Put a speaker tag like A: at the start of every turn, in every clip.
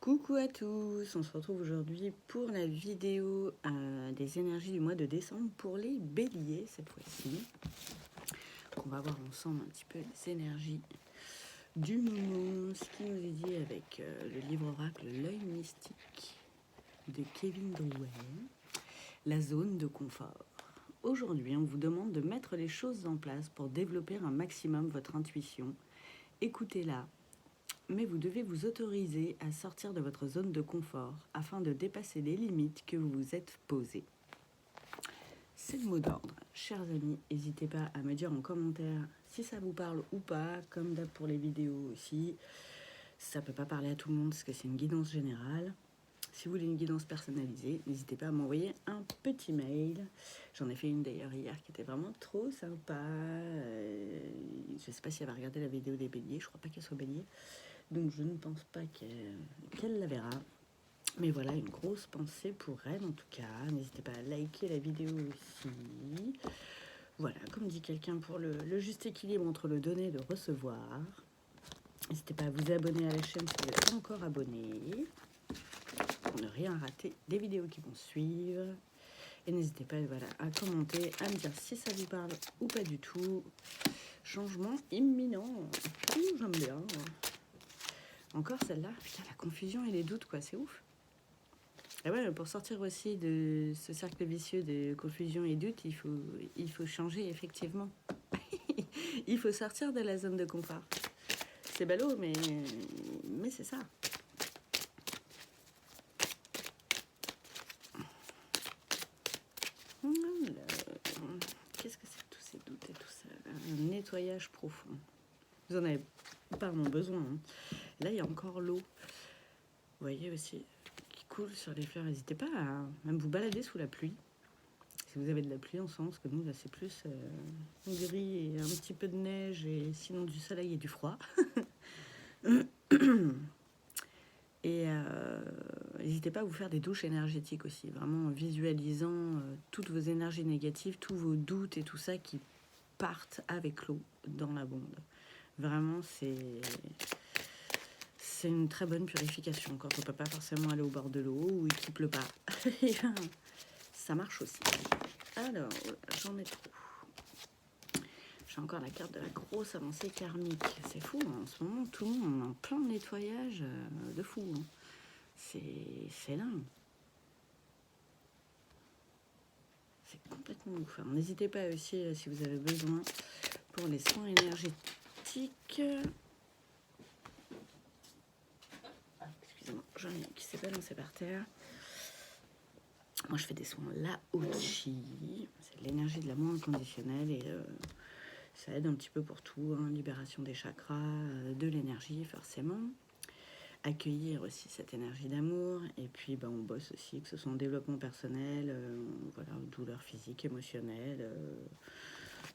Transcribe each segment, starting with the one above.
A: Coucou à tous, on se retrouve aujourd'hui pour la vidéo des énergies du mois de décembre pour les béliers cette fois-ci. On va voir ensemble un petit peu les énergies du moment, ce qui nous est dit avec le livre oracle L'œil mystique de Kevin Drouet, la zone de confort. Aujourd'hui, on vous demande de mettre les choses en place pour développer un maximum votre intuition. Écoutez-la. Mais vous devez vous autoriser à sortir de votre zone de confort afin de dépasser les limites que vous vous êtes posées. C'est le mot d'ordre. Chers amis, n'hésitez pas à me dire en commentaire si ça vous parle ou pas, comme d'hab pour les vidéos aussi. Ça ne peut pas parler à tout le monde parce que c'est une guidance générale. Si vous voulez une guidance personnalisée, n'hésitez pas à m'envoyer un petit mail. J'en ai fait une d'ailleurs hier qui était vraiment trop sympa. Je ne sais pas si elle va regarder la vidéo des béliers, je ne crois pas qu'elle soit bélier. Donc je ne pense pas qu'elle la verra. Mais voilà, une grosse pensée pour elle en tout cas. N'hésitez pas à liker la vidéo aussi. Voilà, comme dit quelqu'un, pour le juste équilibre entre le donner et le recevoir. N'hésitez pas à vous abonner à la chaîne si vous n'êtes pas encore abonné, pour ne rien rater des vidéos qui vont suivre. Et n'hésitez pas à commenter, à me dire si ça vous parle ou pas du tout. Changement imminent. J'aime bien. Encore celle-là, putain, la confusion et les doutes, quoi, c'est ouf. Et ouais, pour sortir aussi de ce cercle vicieux de confusion et doute, il faut changer, effectivement. Il faut sortir de la zone de confort. C'est ballot, mais c'est ça. Qu'est-ce que c'est que tous ces doutes et tout ça? Un nettoyage profond. Vous en avez pas mon besoin, hein. Là, il y a encore l'eau. Vous voyez aussi, qui coule sur les fleurs. N'hésitez pas à même vous balader sous la pluie. Si vous avez de la pluie en ce moment, parce que nous, là, c'est plus gris et un petit peu de neige, et sinon du soleil et du froid. Et n'hésitez pas à vous faire des douches énergétiques aussi, vraiment en visualisant toutes vos énergies négatives, tous vos doutes et tout ça qui partent avec l'eau dans la bonde. Vraiment, c'est une très bonne purification quand on ne peut pas forcément aller au bord de l'eau ou qu'il ne pleut pas. Ça marche aussi. Alors, j'en ai trop. J'ai encore la carte de la grosse avancée karmique. C'est fou, hein. En ce moment, tout le monde est en plein nettoyage de fou, hein. C'est dingue. C'est complètement ouf. N'hésitez pas aussi, si vous avez besoin, pour les soins énergétiques. J'en ai qui s'est balancé par terre. Moi, je fais des soins Lao-Chi. C'est l'énergie de l'amour inconditionnel et ça aide un petit peu pour tout, hein. Libération des chakras, de l'énergie, forcément. Accueillir aussi cette énergie d'amour. Et puis, on bosse aussi, que ce soit en développement personnel, douleur physique, émotionnelle.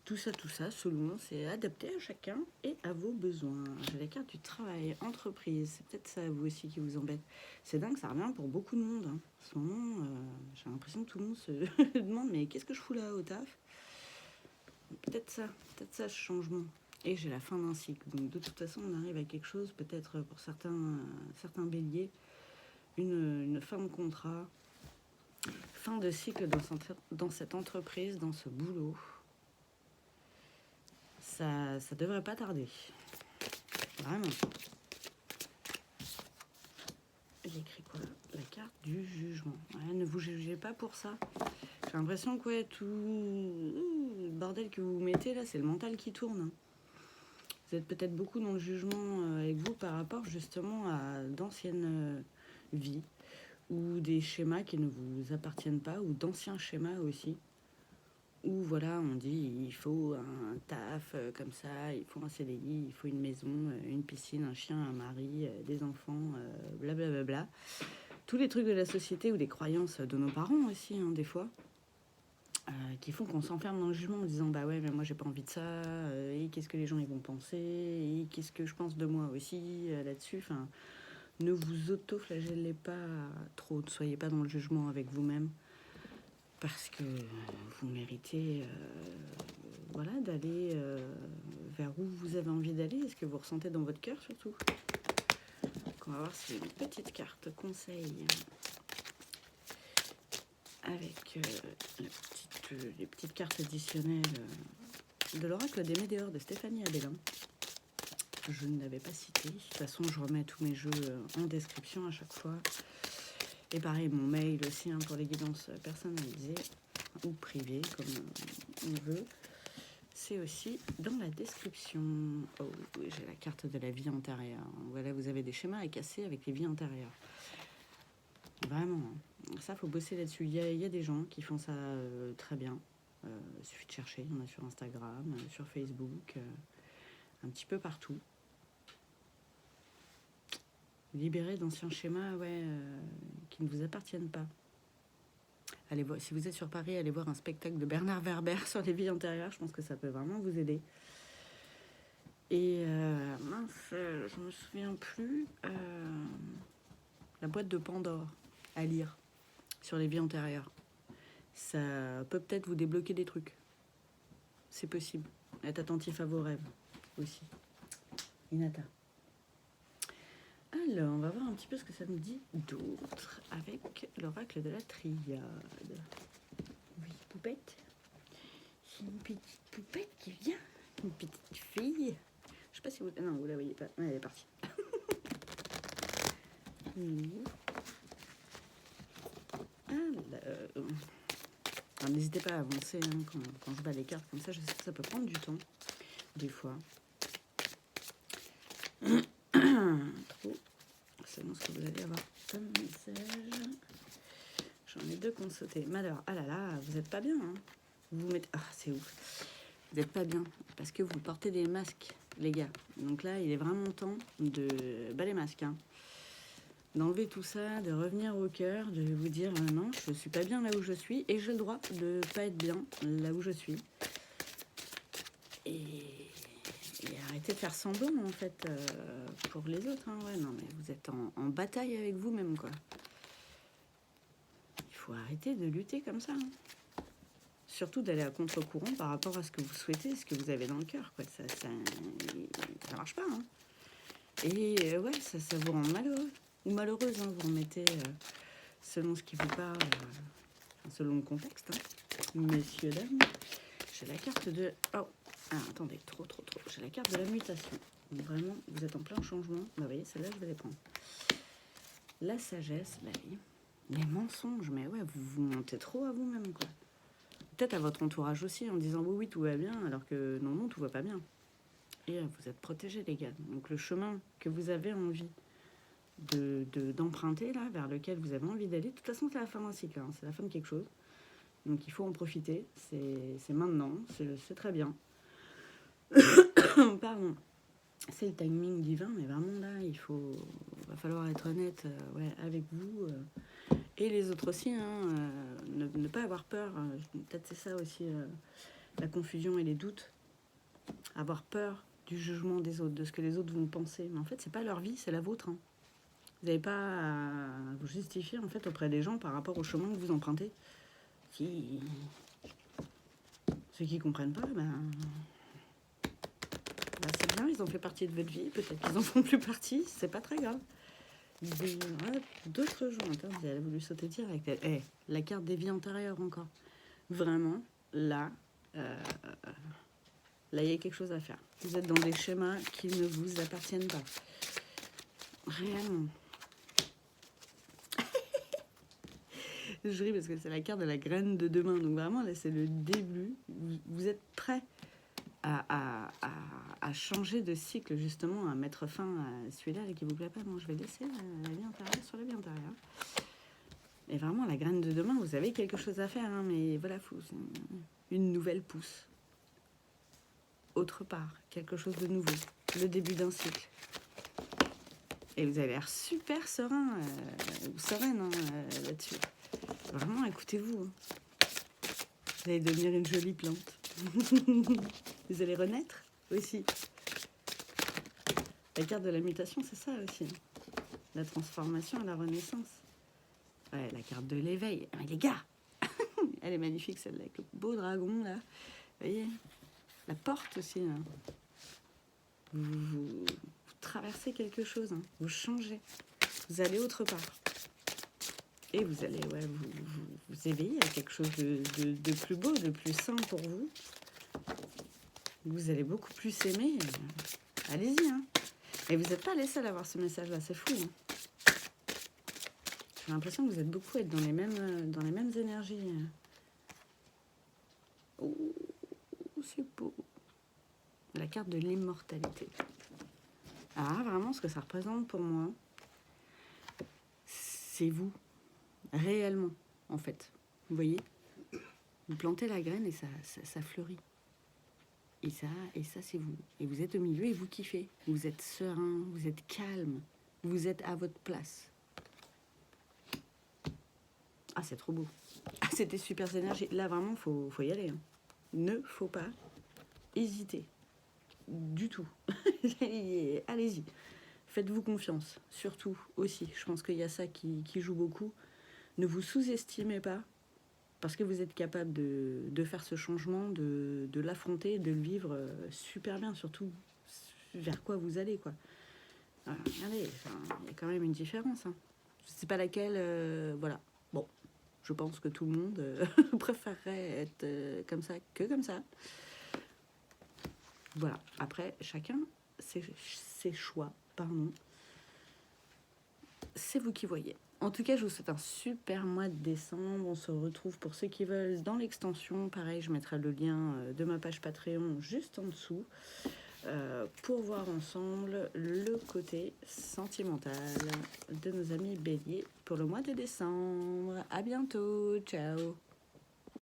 A: Tout ça, selon, c'est adapté à chacun et à vos besoins. J'ai la carte du travail, entreprise, c'est peut-être ça, vous aussi, qui vous embête. C'est dingue, ça revient pour beaucoup de monde, hein. En ce moment, j'ai l'impression que tout le monde se demande, mais qu'est-ce que je fous là au taf? Peut-être ça, ce changement. Et j'ai la fin d'un cycle. Donc, de toute façon, on arrive à quelque chose, peut-être pour certains béliers, une fin de contrat, fin de cycle dans cette entreprise, dans ce boulot. Ça devrait pas tarder. Vraiment. J'ai écrit quoi? La carte du jugement. Ouais, ne vous jugez pas pour ça. J'ai l'impression que tout le bordel que vous mettez là, c'est le mental qui tourne, hein. Vous êtes peut-être beaucoup dans le jugement avec vous par rapport justement à d'anciennes vies ou des schémas qui ne vous appartiennent pas ou d'anciens schémas aussi. Où voilà, on dit il faut un taf comme ça, il faut un CDI, il faut une maison, une piscine, un chien, un mari, des enfants, blablabla. Tous les trucs de la société ou des croyances de nos parents aussi, hein, des fois, qui font qu'on s'enferme dans le jugement en disant bah ouais, mais moi j'ai pas envie de ça, et qu'est-ce que les gens ils vont penser, et qu'est-ce que je pense de moi aussi là-dessus. Enfin, ne vous auto-flagellez pas trop, ne soyez pas dans le jugement avec vous-même. Parce que vous méritez d'aller vers où vous avez envie d'aller, ce que vous ressentez dans votre cœur surtout. Quand va voir si j'ai une petite carte conseil avec les petites cartes additionnelles de l'oracle des Météores de Stéphanie Abélin. Je ne l'avais pas cité. De toute façon, je remets tous mes jeux en description à chaque fois. Et pareil, mon mail aussi pour les guidances personnalisées ou privées, comme on veut. C'est aussi dans la description. Oh, oui, j'ai la carte de la vie antérieure. Voilà, vous avez des schémas à casser avec les vies antérieures. Vraiment, ça, faut bosser là-dessus. Il y a des gens qui font ça très bien. Il suffit de chercher. Il y en a sur Instagram, sur Facebook, un petit peu partout. Libérer d'anciens schémas qui ne vous appartiennent pas. Allez voir, si vous êtes sur Paris, allez voir un spectacle de Bernard Werber sur les vies antérieures. Je pense que ça peut vraiment vous aider. Et mince, je me souviens plus. La boîte de Pandore à lire sur les vies antérieures. Ça peut peut-être vous débloquer des trucs. C'est possible. Être attentif à vos rêves aussi. Inata. Alors, on va voir un petit peu ce que ça nous dit d'autre avec l'oracle de la triade. Oui, poupette. C'est une petite poupette qui vient. Une petite fille. Je sais pas si vous... Non, vous la voyez pas. Elle est partie. Alors, n'hésitez pas à avancer quand je bats les cartes comme ça. Je sais que ça peut prendre du temps, des fois. Trop. Selon ce que vous allez avoir comme message. J'en ai deux qu'on sauté. Malheur, ah là là, vous êtes pas bien. Hein. Vous mettez... Ah, c'est ouf. Vous êtes pas bien parce que vous portez des masques, les gars. Donc là, il est vraiment temps de... Bah, les masques, hein. D'enlever tout ça, de revenir au cœur, de vous dire non, je suis pas bien là où je suis et j'ai le droit de pas être bien là où je suis. Et arrêtez de faire semblant en fait pour les autres. Hein. Ouais, non mais vous êtes en bataille avec vous-même quoi. Il faut arrêter de lutter comme ça. Hein. Surtout d'aller à contre-courant par rapport à ce que vous souhaitez, ce que vous avez dans le cœur. Quoi. Ça marche pas. Hein. Et ouais, ça vous rend malheureux. Ou malheureuse, hein, vous remettez selon ce qui vous parle, selon le contexte. Hein. Messieurs, dames, j'ai la carte de... Oh, ah, attendez, trop. J'ai la carte de la mutation. Donc, vraiment, vous êtes en plein changement. Bah, vous voyez, celle-là, je vais les prendre. La sagesse, la vie. Les mensonges, mais ouais, vous mentez trop à vous-même, quoi. Peut-être à votre entourage aussi, en disant oui, tout va bien, alors que non, tout va pas bien. Et vous êtes protégés, les gars. Donc le chemin que vous avez envie d'emprunter là vers lequel vous avez envie d'aller. De toute façon, c'est la fin d'un cycle, hein. C'est la fin de quelque chose. Donc il faut en profiter. C'est maintenant, c'est très bien. Pardon. C'est le timing divin, mais vraiment là, va falloir être honnête avec vous et les autres aussi. Hein, ne pas avoir peur. Peut-être c'est ça aussi la confusion et les doutes. Avoir peur du jugement des autres, de ce que les autres vont penser. Mais en fait, c'est pas leur vie, c'est la vôtre. Hein. Vous n'avez pas à vous justifier en fait auprès des gens par rapport au chemin que vous empruntez. Ceux qui comprennent pas, c'est bien, ils ont fait partie de votre vie. Peut-être qu'ils en font plus partie, c'est pas très grave. D'autres gens, attends, elle a voulu sauter direct. La carte des vies antérieures encore. Vraiment, là, il y a quelque chose à faire. Vous êtes dans des schémas qui ne vous appartiennent pas. Réellement. Je ris parce que c'est la carte de la graine de demain. Donc vraiment, là, c'est le début. Vous êtes prêts à changer de cycle, justement, à mettre fin à celui-là qui vous plaît pas. Non, je vais laisser la vie intérieure sur la vie intérieure. Et vraiment, la graine de demain, vous avez quelque chose à faire. Hein, mais voilà, une nouvelle pousse. Autre part, quelque chose de nouveau. Le début d'un cycle. Et vous avez l'air super serein ou sereine là-dessus. Vraiment, écoutez-vous. Hein. Vous allez devenir une jolie plante. Vous allez renaître aussi. La carte de la mutation, c'est ça aussi. La transformation et la renaissance. Ouais, la carte de l'éveil. Mais les gars, elle est magnifique celle-là, avec le beau dragon là. Vous voyez, la porte aussi. Là. Vous traversez quelque chose, hein. Vous changez. Vous allez autre part. Et vous allez vous éveiller à quelque chose de plus beau, de plus sain pour vous. Vous allez beaucoup plus aimer. Allez-y. Hein. Et vous n'êtes pas les seuls à avoir ce message-là, c'est fou. Hein. J'ai l'impression que vous êtes beaucoup à être dans les mêmes énergies. Oh, c'est beau. La carte de l'immortalité. Ah, vraiment, ce que ça représente pour moi, c'est vous. Réellement, en fait. Vous voyez? Vous plantez la graine et ça fleurit. Et ça c'est vous. Et vous êtes au milieu et vous kiffez. Vous êtes serein, vous êtes calme. Vous êtes à votre place. Ah, c'est trop beau. Ah, c'était super énergie. Là, vraiment, faut y aller. Hein. Ne faut pas hésiter. Du tout. Allez-y. Faites-vous confiance. Surtout aussi. Je pense qu'il y a ça qui joue beaucoup. Ne vous sous-estimez pas. Parce que vous êtes capable de faire ce changement, de l'affronter, de le vivre super bien, surtout vers quoi vous allez, quoi. Regardez, il y a quand même une différence. Hein. Je ne sais pas laquelle, voilà. Bon, je pense que tout le monde préférerait être comme ça que comme ça. Voilà. Après, chacun ses choix, pardon. C'est vous qui voyez. En tout cas, je vous souhaite un super mois de décembre. On se retrouve pour ceux qui veulent dans l'extension. Pareil, je mettrai le lien de ma page Patreon juste en dessous pour voir ensemble le côté sentimental de nos amis béliers pour le mois de décembre. À bientôt. Ciao.